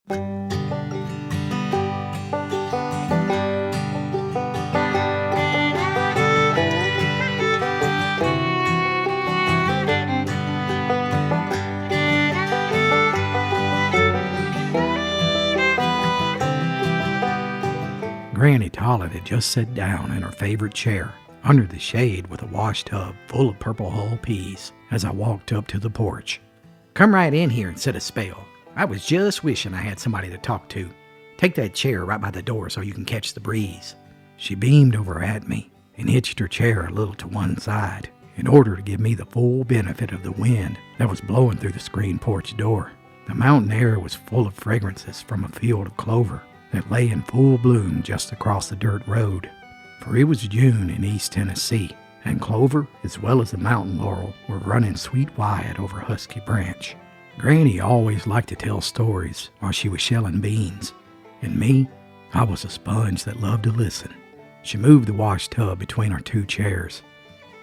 Granny Tollett had just sat down in her favorite chair, under the shade with a wash tub full of purple hull peas, as I walked up to the porch. "Come right in here and sit a spell. I was just wishing I had somebody to talk to. Take that chair right by the door so you can catch the breeze." She beamed over at me and hitched her chair a little to one side in order to give me the full benefit of the wind that was blowing through the screen porch door. The mountain air was full of fragrances from a field of clover that lay in full bloom just across the dirt road. For it was June in East Tennessee, and clover, as well as the mountain laurel, were running sweet wide over Husky Branch. Granny always liked to tell stories while she was shelling beans, and me, I was a sponge that loved to listen. She moved the wash tub between our two chairs,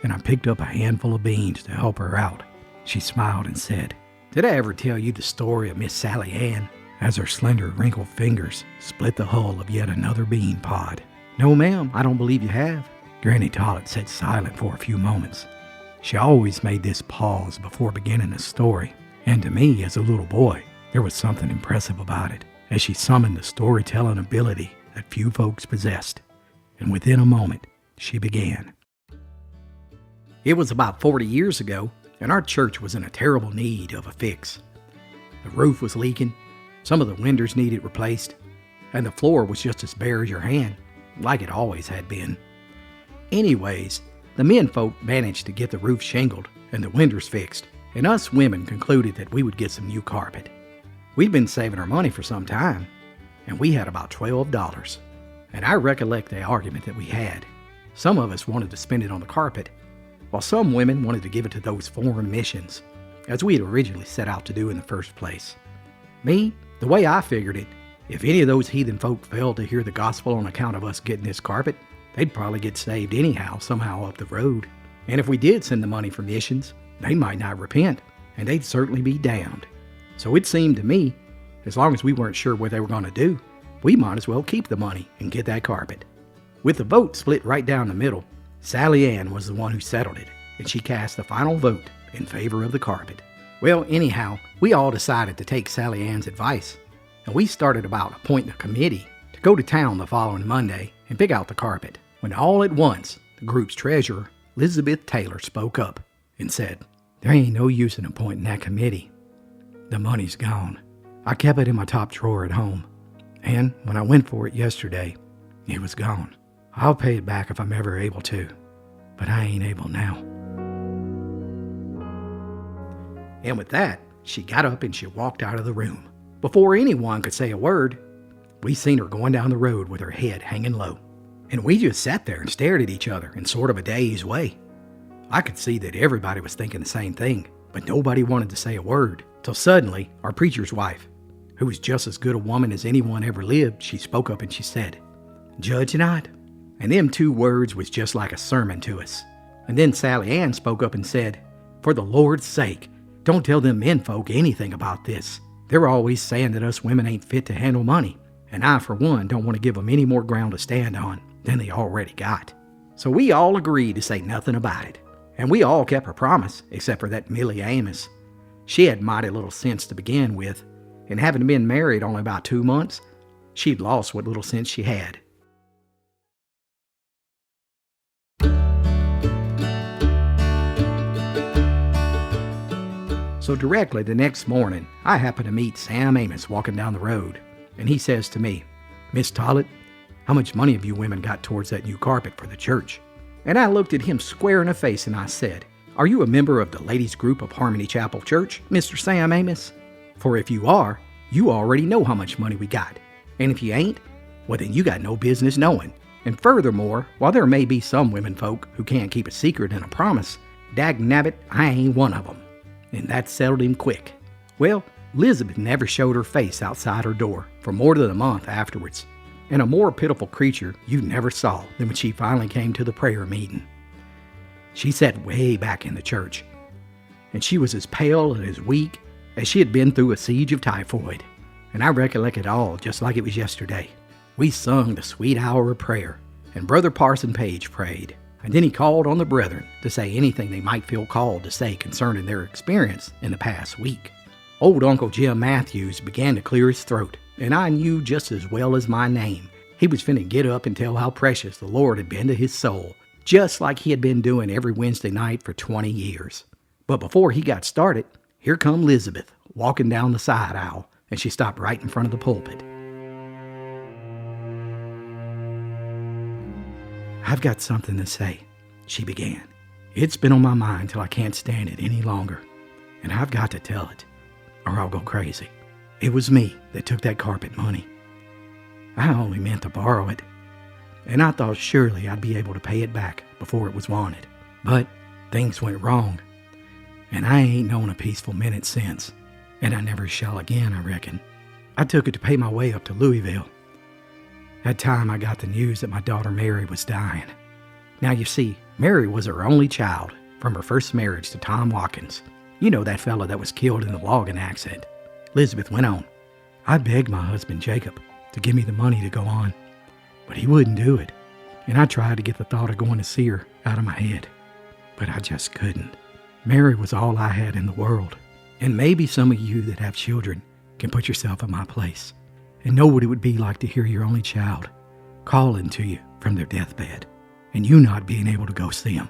and I picked up a handful of beans to help her out. She smiled and said, "Did I ever tell you the story of Miss Sally Ann?" as her slender, wrinkled fingers split the hull of yet another bean pod. "No, ma'am, I don't believe you have." Granny Tollett sat silent for a few moments. She always made this pause before beginning a story, and to me, as a little boy, there was something impressive about it, as she summoned the storytelling ability that few folks possessed. And within a moment, she began. "It was about 40 years ago, and our church was in a terrible need of a fix. The roof was leaking, some of the windows needed replaced, and the floor was just as bare as your hand, like it always had been. Anyways, the men folk managed to get the roof shingled and the windows fixed, and us women concluded that we would get some new carpet. We'd been saving our money for some time, and we had about $12. And I recollect the argument that we had. Some of us wanted to spend it on the carpet, while some women wanted to give it to those foreign missions, as we had originally set out to do in the first place. Me, the way I figured it, if any of those heathen folk failed to hear the gospel on account of us getting this carpet, they'd probably get saved anyhow, somehow up the road. And if we did send the money for missions, they might not repent, and they'd certainly be damned. So it seemed to me, as long as we weren't sure what they were going to do, we might as well keep the money and get that carpet. With the vote split right down the middle, Sally Ann was the one who settled it, and she cast the final vote in favor of the carpet. Well, anyhow, we all decided to take Sally Ann's advice, and we started about appointing a committee to go to town the following Monday and pick out the carpet, when all at once the group's treasurer, Elizabeth Taylor, spoke up and said, "There ain't no use in appointing that committee. The money's gone. I kept it in my top drawer at home, and when I went for it yesterday, it was gone. I'll pay it back if I'm ever able to, but I ain't able now." And with that, she got up and she walked out of the room. Before anyone could say a word, we seen her going down the road with her head hanging low. And we just sat there and stared at each other in sort of a dazed way. I could see that everybody was thinking the same thing, but nobody wanted to say a word, till suddenly our preacher's wife, who was just as good a woman as anyone ever lived, she spoke up and she said, "Judge not." And them two words was just like a sermon to us. And then Sally Ann spoke up and said, "For the Lord's sake, don't tell them men folk anything about this. They're always saying that us women ain't fit to handle money, and I, for one, don't want to give them any more ground to stand on than they already got." So we all agreed to say nothing about it, and we all kept our promise, except for that Millie Amos. She had mighty little sense to begin with, and having been married only about 2 months, she'd lost what little sense she had. So directly the next morning, I happened to meet Sam Amos walking down the road, and he says to me, "Miss Tollett, how much money have you women got towards that new carpet for the church?" And I looked at him square in the face and I said, "Are you a member of the ladies group of Harmony Chapel Church, Mr. Sam Amos? For if you are, you already know how much money we got. And if you ain't, well then you got no business knowing. And furthermore, while there may be some women folk who can't keep a secret and a promise, dagnabbit, I ain't one of them." And that settled him quick. Well, Elizabeth never showed her face outside her door for more than a month afterwards, and a more pitiful creature you never saw than when she finally came to the prayer meeting. She sat way back in the church, and she was as pale and as weak as she had been through a siege of typhoid. and I recollect it all just like it was yesterday. We sung the sweet hour of prayer, and Brother Parson Page prayed, and then he called on the brethren to say anything they might feel called to say concerning their experience in the past week. Old Uncle Jim Matthews began to clear his throat, and I knew just as well as my name he was finna get up and tell how precious the Lord had been to his soul, just like he had been doing every Wednesday night for 20 years. But before he got started, here come Elizabeth walking down the side aisle, and she stopped right in front of the pulpit. "I've got something to say," she began. "It's been on my mind till I can't stand it any longer, and I've got to tell it, or I'll go crazy. It was me that took that carpet money. I only meant to borrow it, and I thought surely I'd be able to pay it back before it was wanted. But things went wrong, and I ain't known a peaceful minute since, and I never shall again, I reckon. I took it to pay my way up to Louisville. That time I got the news that my daughter Mary was dying. Now you see, Mary was her only child from her first marriage to Tom Watkins. You know that fella that was killed in the logging accident." Elizabeth went on. "I begged my husband Jacob to give me the money to go on, but he wouldn't do it, and I tried to get the thought of going to see her out of my head, but I just couldn't. Mary was all I had in the world, and maybe some of you that have children can put yourself in my place and know what it would be like to hear your only child calling to you from their deathbed, and you not being able to go see them.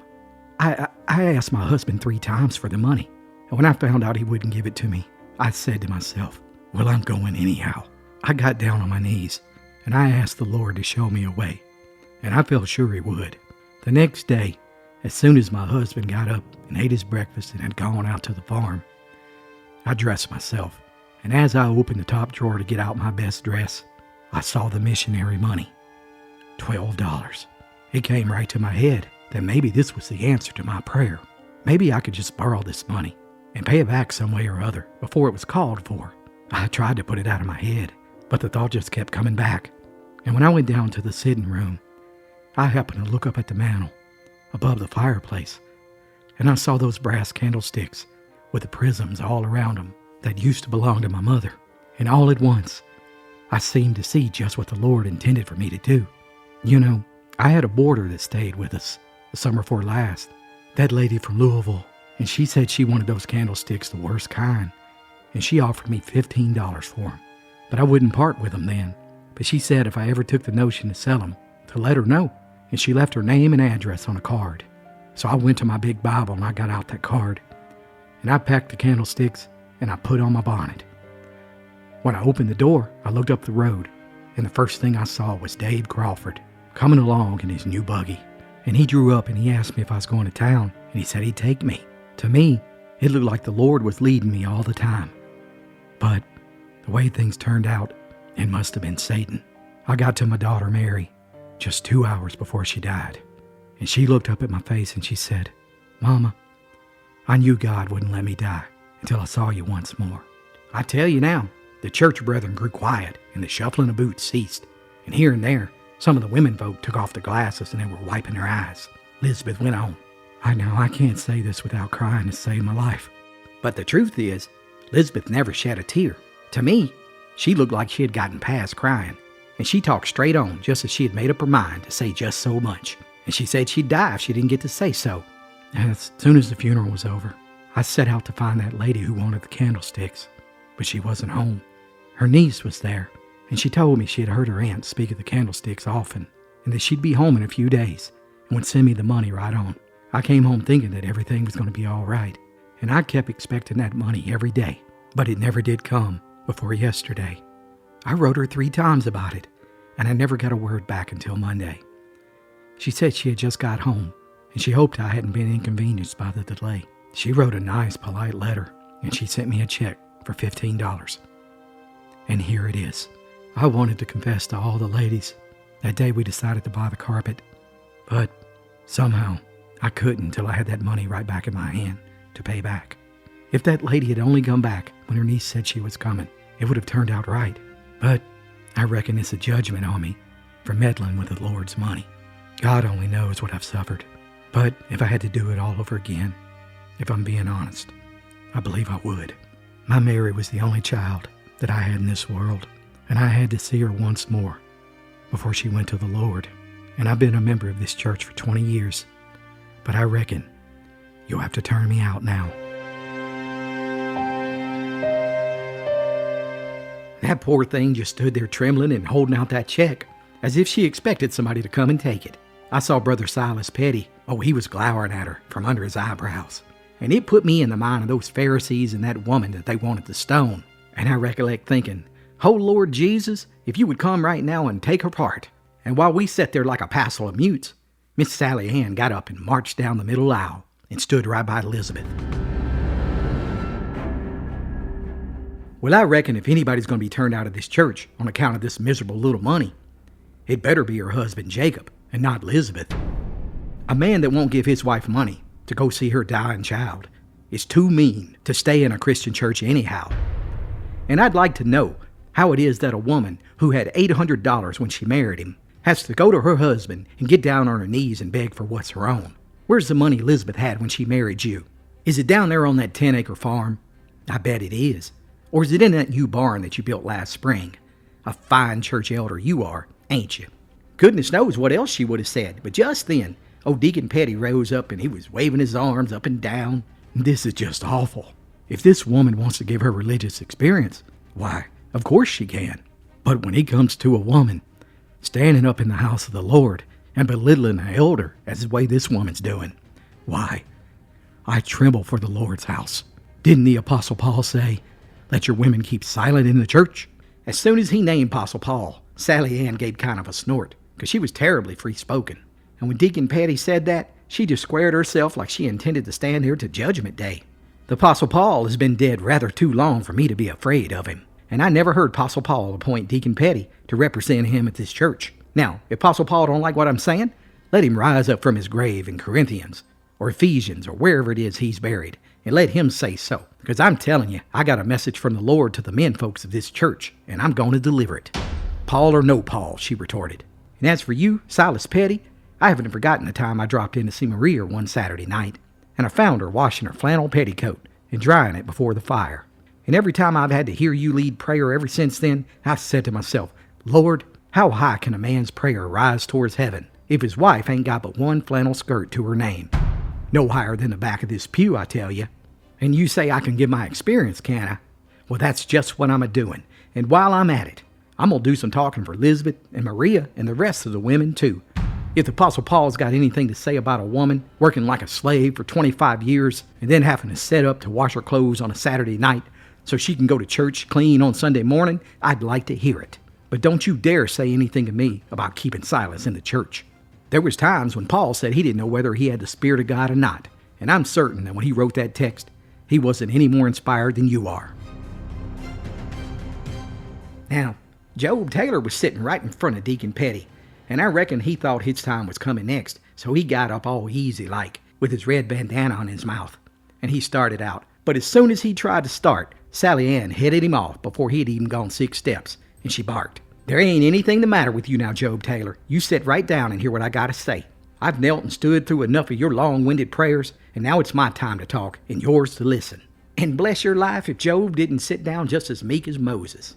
I asked my husband 3 times for the money, and when I found out he wouldn't give it to me, I said to myself, well, I'm going anyhow. I got down on my knees, and I asked the Lord to show me a way, and I felt sure he would. The next day, as soon as my husband got up and ate his breakfast and had gone out to the farm, I dressed myself, and as I opened the top drawer to get out my best dress, I saw the missionary money. $12. It came right to my head that maybe this was the answer to my prayer. Maybe I could just borrow this money and pay it back some way or other before it was called for. I tried to put it out of my head, but the thought just kept coming back. And when I went down to the sitting room, I happened to look up at the mantel above the fireplace, and I saw those brass candlesticks with the prisms all around them that used to belong to my mother. And all at once, I seemed to see just what the Lord intended for me to do. You know, I had a boarder that stayed with us the summer before last, that lady from Louisville, and she said she wanted those candlesticks the worst kind, and she offered me $15 for them. But I wouldn't part with them then. But she said if I ever took the notion to sell them, to let her know, and she left her name and address on a card. So I went to my big Bible and I got out that card, and I packed the candlesticks and I put on my bonnet. When I opened the door, I looked up the road, and the first thing I saw was Dave Crawford coming along in his new buggy. And he drew up and he asked me if I was going to town, and he said he'd take me. To me, it looked like the Lord was leading me all the time. But the way things turned out, it must have been Satan. I got to my daughter Mary just 2 hours before she died, and she looked up at my face and she said, Mama, I knew God wouldn't let me die until I saw you once more. I tell you now, the church brethren grew quiet and the shuffling of boots ceased, and here and there, some of the women folk took off their glasses and they were wiping their eyes. Elizabeth went on. I can't say this without crying to save my life. But the truth is, Elizabeth never shed a tear. To me, she looked like she had gotten past crying, and she talked straight on just as she had made up her mind to say just so much. And she said she'd die if she didn't get to say so. As soon as the funeral was over, I set out to find that lady who wanted the candlesticks, but she wasn't home. Her niece was there, and she told me she had heard her aunt speak of the candlesticks often, and that she'd be home in a few days and would send me the money right on. I came home thinking that everything was going to be all right, and I kept expecting that money every day, but it never did come before yesterday. I wrote her 3 times about it, and I never got a word back until Monday. She said she had just got home, and she hoped I hadn't been inconvenienced by the delay. She wrote a nice, polite letter, and she sent me a check for $15. And here it is. I wanted to confess to all the ladies that day we decided to buy the carpet, but somehow I couldn't until I had that money right back in my hand to pay back. If that lady had only come back when her niece said she was coming, it would have turned out right. But I reckon it's a judgment on me for meddling with the Lord's money. God only knows what I've suffered. But if I had to do it all over again, if I'm being honest, I believe I would. My Mary was the only child that I had in this world, and I had to see her once more before she went to the Lord. And I've been a member of this church for 20 years, but I reckon you'll have to turn me out now. That poor thing just stood there trembling and holding out that check, as if she expected somebody to come and take it. I saw Brother Silas Petty. Oh, he was glowering at her from under his eyebrows. And it put me in the mind of those Pharisees and that woman that they wanted to stone. And I recollect thinking, oh, Lord Jesus, if you would come right now and take her part. And while we sat there like a passel of mutes, Miss Sally Ann got up and marched down the middle aisle and stood right by Elizabeth. Well, I reckon if anybody's going to be turned out of this church on account of this miserable little money, it better be her husband Jacob and not Elizabeth. A man that won't give his wife money to go see her dying child is too mean to stay in a Christian church anyhow. And I'd like to know how it is that a woman who had $800 when she married him has to go to her husband and get down on her knees and beg for what's her own. Where's the money Elizabeth had when she married you? Is it down there on that 10-acre farm? I bet it is. Or is it in that new barn that you built last spring? A fine church elder you are, ain't you? Goodness knows what else she would have said, but just then, old Deacon Petty rose up and he was waving his arms up and down. This is just awful. If this woman wants to give her religious experience, why, of course she can. But when it comes to a woman standing up in the house of the Lord and belittling an elder as the way this woman's doing, why, I tremble for the Lord's house. Didn't the Apostle Paul say, let your women keep silent in the church? As soon as he named Apostle Paul, Sally Ann gave kind of a snort, because she was terribly free-spoken. And when Deacon Petty said that, she just squared herself like she intended to stand here to Judgment Day. The Apostle Paul has been dead rather too long for me to be afraid of him, and I never heard Apostle Paul appoint Deacon Petty to represent him at this church. Now, if Apostle Paul don't like what I'm saying, let him rise up from his grave in Corinthians, or Ephesians, or wherever it is he's buried, and let him say so. Because I'm telling you, I got a message from the Lord to the men folks of this church, and I'm going to deliver it. Paul or no Paul, she retorted. And as for you, Silas Petty, I haven't forgotten the time I dropped in to see Maria one Saturday night, and I found her washing her flannel petticoat and drying it before the fire. And every time I've had to hear you lead prayer ever since then, I've said to myself, Lord, how high can a man's prayer rise towards heaven if his wife ain't got but one flannel skirt to her name? No higher than the back of this pew, I tell you. And you say I can give my experience, can I? Well, that's just what I'm a-doing. And while I'm at it, I'm going to do some talking for Elizabeth and Maria and the rest of the women, too. If the Apostle Paul's got anything to say about a woman working like a slave for 25 years and then having to set up to wash her clothes on a Saturday night so she can go to church clean on Sunday morning, I'd like to hear it. But don't you dare say anything to me about keeping Silas in the church. There was times when Paul said he didn't know whether he had the Spirit of God or not, and I'm certain that when he wrote that text, he wasn't any more inspired than you are. Now, Job Taylor was sitting right in front of Deacon Petty, and I reckon he thought his time was coming next, so he got up all easy-like, with his red bandana on his mouth, and he started out. But as soon as he tried to start, Sally Ann headed him off before he'd even gone 6 steps, and she barked, "There ain't anything the matter with you now, Job Taylor. You sit right down and hear what I gotta say. I've knelt and stood through enough of your long-winded prayers, and now it's my time to talk and yours to listen." And bless your life if Job didn't sit down just as meek as Moses.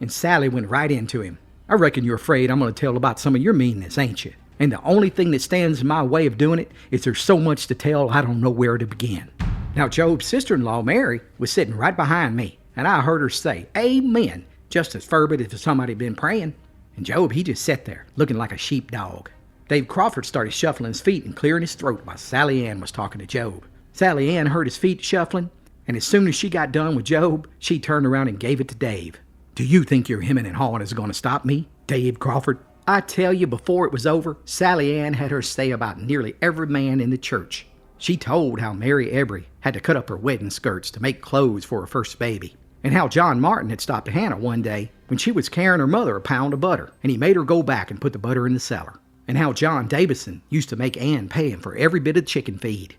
And Sally went right into him. "I reckon you're afraid I'm going to tell about some of your meanness, ain't you? And the only thing that stands in my way of doing it is there's so much to tell I don't know where to begin." Now, Job's sister-in-law, Mary, was sitting right behind me, and I heard her say, "Amen," just as fervent as if somebody had been praying. And Job, he just sat there, looking like a sheepdog. Dave Crawford started shuffling his feet and clearing his throat while Sally Ann was talking to Job. Sally Ann heard his feet shuffling, and as soon as she got done with Job, she turned around and gave it to Dave. "Do you think your hemming and hawing is going to stop me, Dave Crawford?" I tell you, before it was over, Sally Ann had her say about nearly every man in the church. She told how Mary Ebrey had to cut up her wedding skirts to make clothes for her first baby, and how John Martin had stopped Hannah one day when she was carrying her mother a pound of butter, and he made her go back and put the butter in the cellar, and how John Davison used to make Ann pay him for every bit of chicken feed,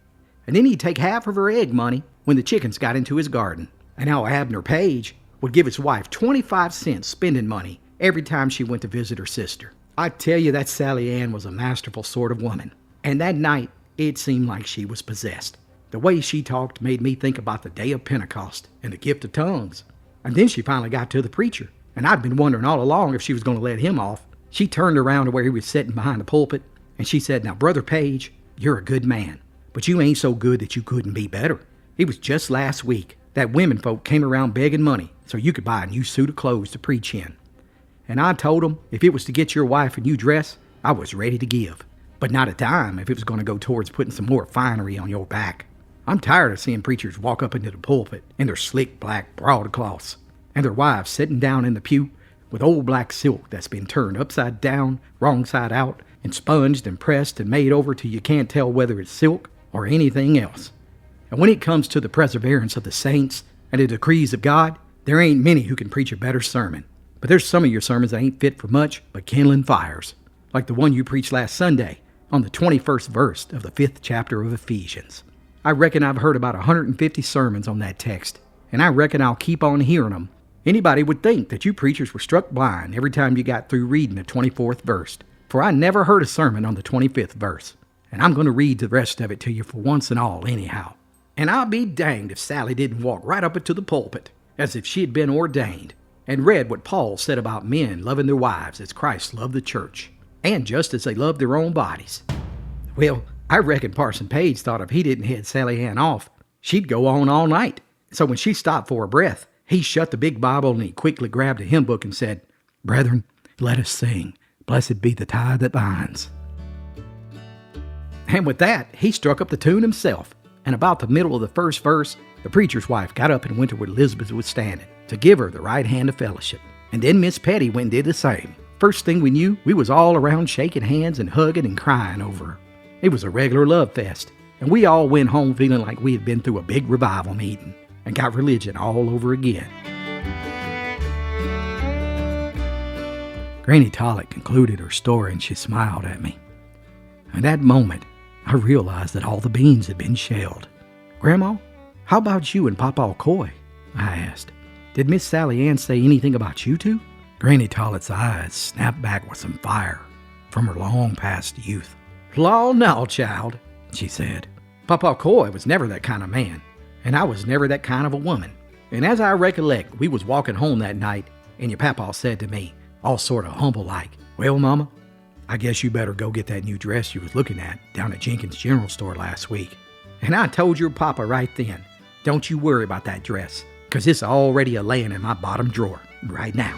and then he'd take half of her egg money when the chickens got into his garden, and how Abner Page would give his wife 25 cents spending money every time she went to visit her sister. I tell you, that Sally Ann was a masterful sort of woman, and that night it seemed like she was possessed. The way she talked made me think about the day of Pentecost and the gift of tongues. And then she finally got to the preacher, and I'd been wondering all along if she was going to let him off. She turned around to where he was sitting behind the pulpit, and she said, "Now, Brother Page, you're a good man, but you ain't so good that you couldn't be better. It was just last week that women folk came around begging money so you could buy a new suit of clothes to preach in. And I told them if it was to get your wife a new dress, I was ready to give, but not a dime if it was going to go towards putting some more finery on your back. I'm tired of seeing preachers walk up into the pulpit in their slick black broadcloths, and their wives sitting down in the pew with old black silk that's been turned upside down, wrong side out, and sponged and pressed and made over till you can't tell whether it's silk or anything else. And when it comes to the perseverance of the saints and the decrees of God, there ain't many who can preach a better sermon. But there's some of your sermons that ain't fit for much but kindling fires, like the one you preached last Sunday on the 21st verse of the 5th chapter of Ephesians. I reckon I've heard about 150 sermons on that text, and I reckon I'll keep on hearing them. Anybody would think that you preachers were struck blind every time you got through reading the 24th verse, for I never heard a sermon on the 25th verse, and I'm going to read the rest of it to you for once and all anyhow. And I'll be danged if Sally didn't walk right up into the pulpit, as if she had been ordained, and read what Paul said about men loving their wives as Christ loved the church, and just as they loved their own bodies. Well, I reckon Parson Page thought if he didn't head Sally Ann off, she'd go on all night. So when she stopped for a breath, he shut the big Bible and he quickly grabbed a hymn book and said, "Brethren, let us sing, blessed be the tie that binds." And with that, he struck up the tune himself. And about the middle of the first verse, the preacher's wife got up and went to where Elizabeth was standing to give her the right hand of fellowship. And then Miss Petty went and did the same. First thing we knew, we was all around shaking hands and hugging and crying over her. It was a regular love fest, and we all went home feeling like we had been through a big revival meeting and got religion all over again. Granny Tollett concluded her story and she smiled at me. In that moment, I realized that all the beans had been shelled. "Grandma, how about you and Papa Coy?" I asked. "Did Miss Sally Ann say anything about you two?" Granny Tollett's eyes snapped back with some fire from her long past youth. "Law, no, child," she said. "Papa Coy was never that kind of man, and I was never that kind of a woman. And as I recollect, we was walking home that night, and your papa said to me, all sort of humble-like, 'Well, Mama, I guess you better go get that new dress you was looking at down at Jenkins' General Store last week.' And I told your papa right then, 'Don't you worry about that dress, 'cause it's already a-laying in my bottom drawer right now.'"